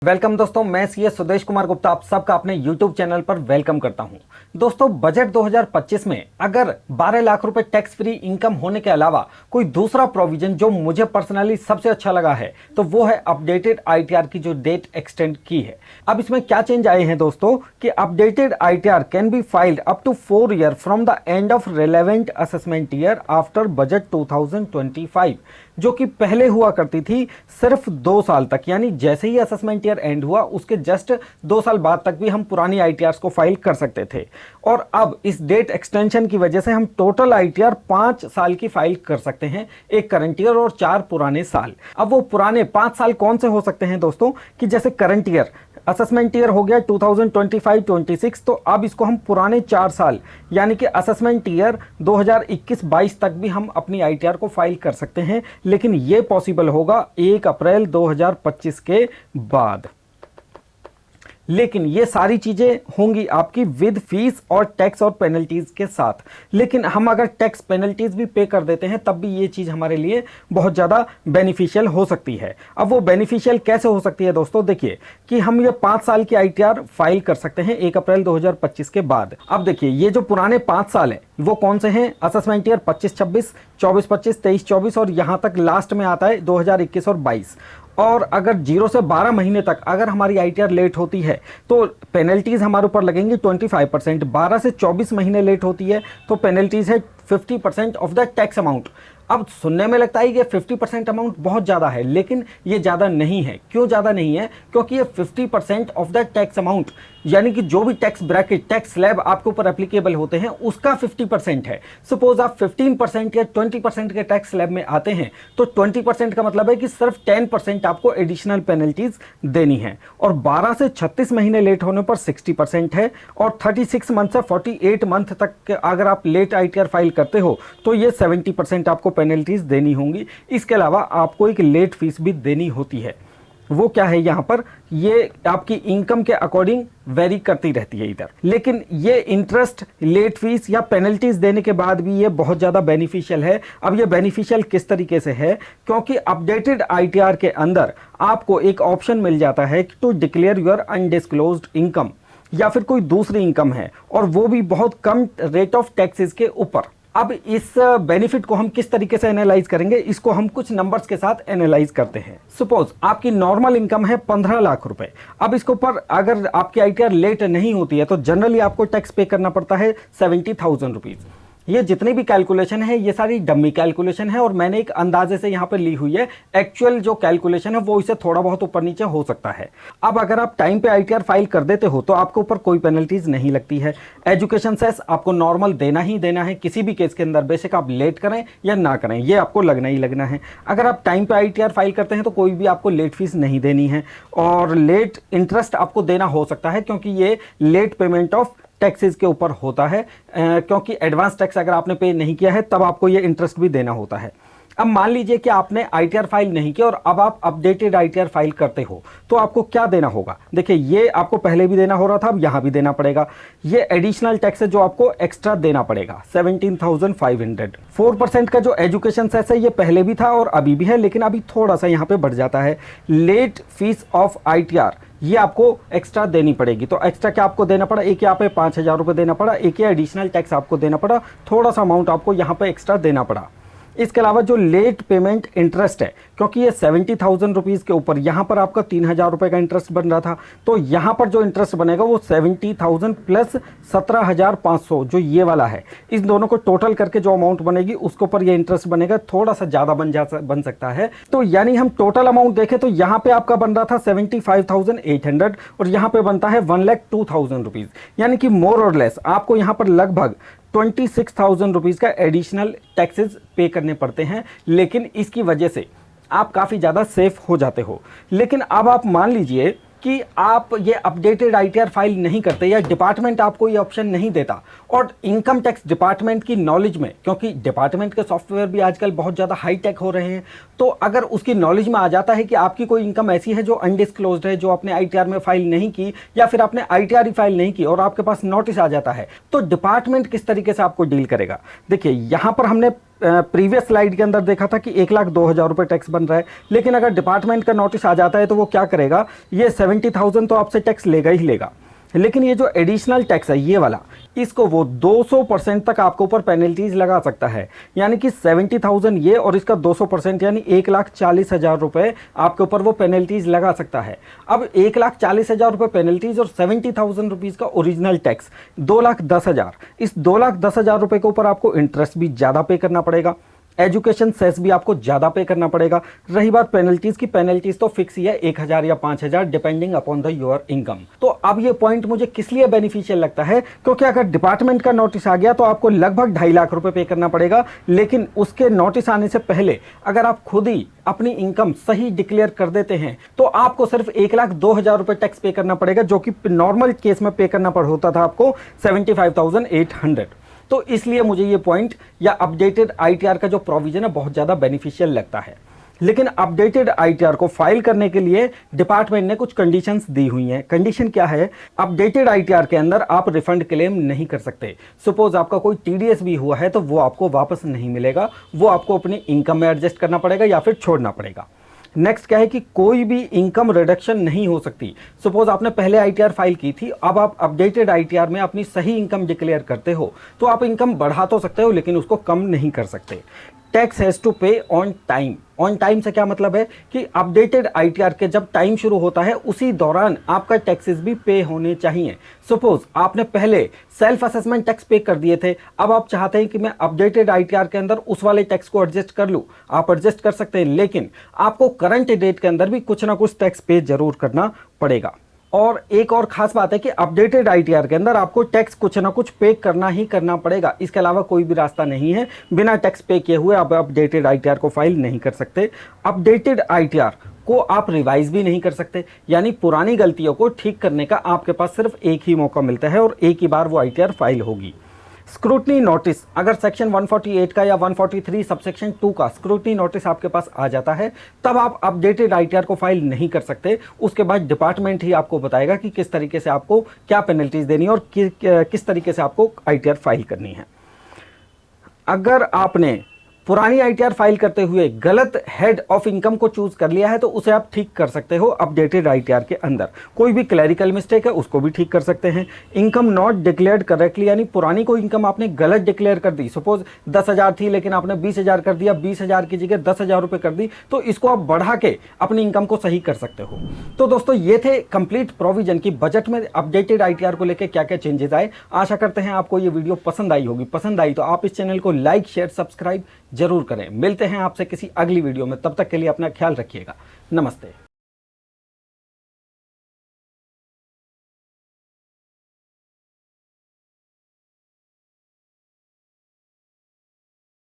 Welcome दोस्तों, मैं CA Sudesh Kumar Gupta आप सबका अपने YouTube चैनल पर वेलकम करता हूं। दोस्तों, बजट 2025 में अगर 12 लाख रुपए टैक्स फ्री इनकम होने के अलावा कोई दूसरा प्रोविजन जो मुझे पर्सनली सबसे अच्छा लगा है तो वो है अपडेटेड आईटीआर की जो डेट एक्सटेंड की है। अब इसमें क्या चेंज आए हैं दोस्तों कि updated ITR can be filed up to 4 year from the end of relevant assessment year after budget 2025, जो कि पहले हुआ करती थी सिर्फ 2 साल तक, यानी जैसे ही असेसमेंट ईयर एंड हुआ उसके जस्ट 2 साल बाद तक भी हम पुरानी आईटीआर को फाइल कर सकते थे। और अब इस डेट एक्सटेंशन की वजह से हम टोटल आईटीआर 5 साल की फाइल कर सकते हैं, एक करंट ईयर और 4 पुराने साल। अब वो पुराने 5 साल कौन से हो सकते हैं दोस्तों कि जैसे करंट ईयर असेसमेंट ईयर हो गया 2025-26, तो अब इसको हम पुराने 4 साल यानी कि असेसमेंट ईयर 2021-22 तक भी हम अपनी आईटीआर को फाइल कर सकते हैं, लेकिन ये पॉसिबल होगा 1 अप्रैल 2025 के बाद। लेकिन ये सारी चीजें होंगी आपकी विद फीस और टैक्स और पेनल्टीज के साथ। लेकिन हम अगर टैक्स पेनल्टीज भी पे कर देते हैं तब भी ये चीज हमारे लिए बहुत ज्यादा बेनिफिशियल हो सकती है। अब वो बेनिफिशियल कैसे हो सकती है दोस्तों, देखिए कि हम ये 5 साल की आईटीआर फाइल कर सकते हैं 1 अप्रैल 2025 के बाद। अब देखिए ये जो पुराने 5 साल है वो कौन से हैं, असेसमेंट ईयर 25-26, 24-25, 23-24 और यहां तक लास्ट में आता है 2021 और 22। और अगर 0 से 12 महीने तक अगर हमारी आईटीआर लेट होती है तो पेनल्टीज हमारे ऊपर लगेंगी 25%। 12 से 24 महीने लेट होती है तो पेनल्टीज है 50% ऑफ द टैक्स अमाउंट। अब सुनने में लगता है कि 50% अमाउंट बहुत ज़्यादा है, लेकिन ये ज़्यादा नहीं है। क्यों ज़्यादा नहीं है? क्योंकि ये 50% ऑफ द टैक्स अमाउंट यानी कि जो भी टैक्स ब्रैकेट टैक्स स्लैब आपके ऊपर एप्लीकेबल होते हैं उसका 50% है। सपोज आप 15% या 20% के टैक्स स्लैब में आते हैं तो 20% का मतलब है कि सिर्फ 10% आपको एडिशनल पेनल्टीज देनी है। और 12 से 36 महीने लेट होने पर 60% है, और 36 मंथ से 48 मंथ तक अगर आप लेट आईटीआर फाइल करते हो तो ये 70% आपको पेनल्टीज देनी होंगी। इसके अलावा आपको एक लेट फीस भी देनी होती है। वो क्या है यहाँ पर, ये आपकी इनकम के अकॉर्डिंग वेरी करती रहती है इधर। लेकिन ये इंटरेस्ट, लेट फीस या पेनल्टीज देने के बाद भी ये बहुत ज़्यादा बेनिफिशियल है। अब ये बेनिफिशियल किस तरीके से है, क्योंकि अपडेटेड आईटीआर के अंदर आपको एक ऑप्शन मिल जाता है to declare your undisclosed income या फिर कोई दूसरी इनकम है, और वो भी बहुत कम रेट ऑफ टैक्सेस के ऊपर। अब इस बेनिफिट को हम किस तरीके से एनालाइज करेंगे, इसको हम कुछ नंबर्स के साथ एनालाइज करते हैं। सपोज आपकी नॉर्मल इनकम है 15 लाख रुपए। अब इसके ऊपर अगर आपकी आईटीआर लेट नहीं होती है तो जनरली आपको टैक्स पे करना पड़ता है 70,000 रुपीज। ये जितनी भी कैलकुलेशन है ये सारी डम्मी कैलकुलेशन है और मैंने एक अंदाजे से यहाँ पे ली हुई है। एक्चुअल जो कैलकुलेशन है वो इसे थोड़ा बहुत ऊपर नीचे हो सकता है। अब अगर आप टाइम पे आईटीआर फाइल कर देते हो तो आपके ऊपर कोई पेनल्टीज नहीं लगती है। एजुकेशन सेस आपको नॉर्मल देना ही देना है किसी भी केस के अंदर, बेशक आप लेट करें या ना करें, ये आपको लगना ही लगना है। अगर आप टाइम पे आईटीआर फाइल करते हैं तो कोई भी आपको लेट फीस नहीं देनी है, और लेट इंटरेस्ट आपको देना हो सकता है क्योंकि ये लेट पेमेंट ऑफ टैक्सेस के ऊपर होता है, क्योंकि एडवांस टैक्स अगर आपने पे नहीं किया है तब आपको ये इंटरेस्ट भी देना होता है। अब मान लीजिए कि आपने आईटीआर फाइल नहीं किया और अब आप अपडेटेड आईटीआर फाइल करते हो तो आपको क्या देना होगा। देखिए ये आपको पहले भी देना हो रहा था, अब यहां भी देना पड़ेगा। ये एडिशनल टैक्स है जो आपको एक्स्ट्रा देना पड़ेगा 17,500। 4% का जो एजुकेशन सेस है ये पहले भी था और अभी भी है, लेकिन अभी थोड़ा सा यहाँ पे बढ़ जाता है। लेट फीस ऑफ आईटीआर ये आपको एक्स्ट्रा देनी पड़ेगी। तो एक्स्ट्रा क्या आपको देना पड़ा, एक यहाँ पे 5,000 रुपये देना पड़ा, एक ये एडिशनल टैक्स आपको देना पड़ा, थोड़ा सा अमाउंट आपको यहाँ पे एक्स्ट्रा देना पड़ा। इसके अलावा जो लेट पेमेंट इंटरेस्ट है, क्योंकि ये 70,000 रुपीज़ के ऊपर यहाँ पर आपका 3,000 रुपये का इंटरेस्ट बन रहा था, तो यहाँ पर जो इंटरेस्ट बनेगा वो 70,000 प्लस 17,500 जो ये वाला है, इस दोनों को टोटल करके जो अमाउंट बनेगी उसके ऊपर ये इंटरेस्ट बनेगा। थोड़ा सा ज़्यादा बन सकता है। तो यानी हम टोटल अमाउंट देखें तो यहाँ पे आपका बन रहा था 75,800 और यहाँ पे बनता है 1,02,000 रुपीज़, यानी कि मोर और लेस आपको यहाँ पर लगभग 26,000 रुपीज़ का एडिशनल टैक्सेस पे करने पड़ते हैं। लेकिन इसकी वजह से आप काफ़ी ज़्यादा सेफ हो जाते हो। लेकिन अब आप मान लीजिए कि आप ये अपडेटेड आईटीआर फाइल नहीं करते या डिपार्टमेंट आपको ये ऑप्शन नहीं देता, और इनकम टैक्स डिपार्टमेंट की नॉलेज में, क्योंकि डिपार्टमेंट के सॉफ्टवेयर भी आजकल बहुत ज़्यादा हाई टेक हो रहे हैं, तो अगर उसकी नॉलेज में आ जाता है कि आपकी कोई इनकम ऐसी है जो अनडिस्क्लोज्ड है, जो आपने आईटीआर में फाइल नहीं की या फिर आपने आईटीआर ही फाइल नहीं की और आपके पास नोटिस आ जाता है, तो डिपार्टमेंट किस तरीके से आपको डील करेगा। देखिए यहाँ पर हमने प्रीवियस स्लाइड के अंदर देखा था कि 1,02,000 रुपये टैक्स बन रहा है, लेकिन अगर डिपार्टमेंट का नोटिस आ जाता है तो वो क्या करेगा, ये 70,000 तो आपसे टैक्स लेगा ही लेगा, लेकिन ये जो एडिशनल टैक्स है ये वाला, इसको वो 200% तक आपके ऊपर पेनल्टीज लगा सकता है। यानी कि 70,000 ये और इसका 200% यानी 1,40,000 रुपये आपके ऊपर वो पेनल्टीज लगा सकता है। अब 1,40,000 रुपये पेनल्टीज और 70,000 रुपीज़ का ओरिजिनल टैक्स 2,10,000। इस 2,10,000 रुपये के ऊपर आपको इंटरेस्ट भी ज़्यादा पे करना पड़ेगा, एजुकेशन सेस भी आपको ज़्यादा पे करना पड़ेगा। रही बात पेनल्टीज की, पेनल्टीज तो फिक्स ही है 1,000 या 5,000 depending upon the your income. तो अब ये पॉइंट मुझे किस लिए बेनिफिशियल लगता है, क्योंकि अगर डिपार्टमेंट का नोटिस आ गया तो आपको लगभग 2.5 लाख रुपए पे करना पड़ेगा, लेकिन उसके नोटिस आने से पहले अगर आप खुद ही अपनी इनकम सही डिक्लेयर कर देते हैं तो आपको सिर्फ 1,02,000 रुपये टैक्स पे करना पड़ेगा, जो कि नॉर्मल केस में पे करना पड़ होता था आपको 75,800। तो इसलिए मुझे ये पॉइंट या अपडेटेड आईटीआर का जो प्रोविजन है बहुत ज़्यादा बेनिफिशियल लगता है। लेकिन अपडेटेड आईटीआर को फाइल करने के लिए डिपार्टमेंट ने कुछ कंडीशंस दी हुई हैं। कंडीशन क्या है, अपडेटेड आईटीआर के अंदर आप रिफंड क्लेम नहीं कर सकते। सपोज आपका कोई टीडीएस भी हुआ है तो वो आपको वापस नहीं मिलेगा, वो आपको अपनी इनकम में एडजस्ट करना पड़ेगा या फिर छोड़ना पड़ेगा। नेक्स्ट क्या है कि कोई भी इनकम रिडक्शन नहीं हो सकती। सपोज आपने पहले आईटीआर फाइल की थी, अब आप अपडेटेड आईटीआर में अपनी सही इनकम डिक्लेयर करते हो तो आप इनकम बढ़ा तो सकते हो लेकिन उसको कम नहीं कर सकते। टैक्स हैज़ टू पे ऑन टाइम। ऑन टाइम से क्या मतलब है कि अपडेटेड आईटीआर के जब टाइम शुरू होता है उसी दौरान आपका टैक्सेस भी पे होने चाहिए। सपोज आपने पहले सेल्फ असेसमेंट टैक्स पे कर दिए थे, अब आप चाहते हैं कि मैं अपडेटेड आईटीआर के अंदर उस वाले टैक्स को एडजस्ट कर लूँ, आप एडजस्ट कर सकते हैं, लेकिन आपको करंट डेट के अंदर भी कुछ ना कुछ टैक्स पे जरूर करना पड़ेगा। और एक और खास बात है कि अपडेटेड आईटीआर के अंदर आपको टैक्स कुछ ना कुछ पे करना ही करना पड़ेगा, इसके अलावा कोई भी रास्ता नहीं है। बिना टैक्स पे किए हुए आप अपडेटेड आईटीआर को फाइल नहीं कर सकते। अपडेटेड आईटीआर को आप रिवाइज भी नहीं कर सकते, यानी पुरानी गलतियों को ठीक करने का आपके पास सिर्फ एक ही मौका मिलता है और एक ही बार वो आईटीआर फाइल होगी। स्क्रूटनी नोटिस, अगर सेक्शन 148 का या 143 सबसेक्शन 2 का स्क्रूटनी नोटिस आपके पास आ जाता है तब आप अपडेटेड आईटीआर को फाइल नहीं कर सकते। उसके बाद डिपार्टमेंट ही आपको बताएगा कि किस तरीके से आपको क्या पेनल्टीज देनी है और किस तरीके से आपको आईटीआर फाइल करनी है। अगर आपने पुरानी आईटीआर फाइल करते हुए गलत हेड ऑफ इनकम को चूज कर लिया है तो उसे आप ठीक कर सकते हो अपडेटेड आईटीआर के अंदर। कोई भी क्लैरिकल मिस्टेक है उसको भी ठीक कर सकते हैं। इनकम नॉट डिक्लेयर्ड करेक्टली, यानी पुरानी कोई इनकम आपने गलत डिक्लेयर कर दी, सपोज 10,000 थी लेकिन आपने 20,000 कर दिया, 20,000 की जगह 10,000 रुपये कर दी, तो इसको आप बढ़ा के अपनी इनकम को सही कर सकते हो। तो दोस्तों ये थे कंप्लीट प्रोविजन की बजट में अपडेटेड आईटीआर को लेकर क्या क्या चेंजेस आए। आशा करते हैं आपको ये वीडियो पसंद आई होगी। पसंद आई तो आप इस चैनल को लाइक शेयर सब्सक्राइब जरूर करें। मिलते हैं आपसे किसी अगली वीडियो में, तब तक के लिए अपना ख्याल रखिएगा। नमस्ते।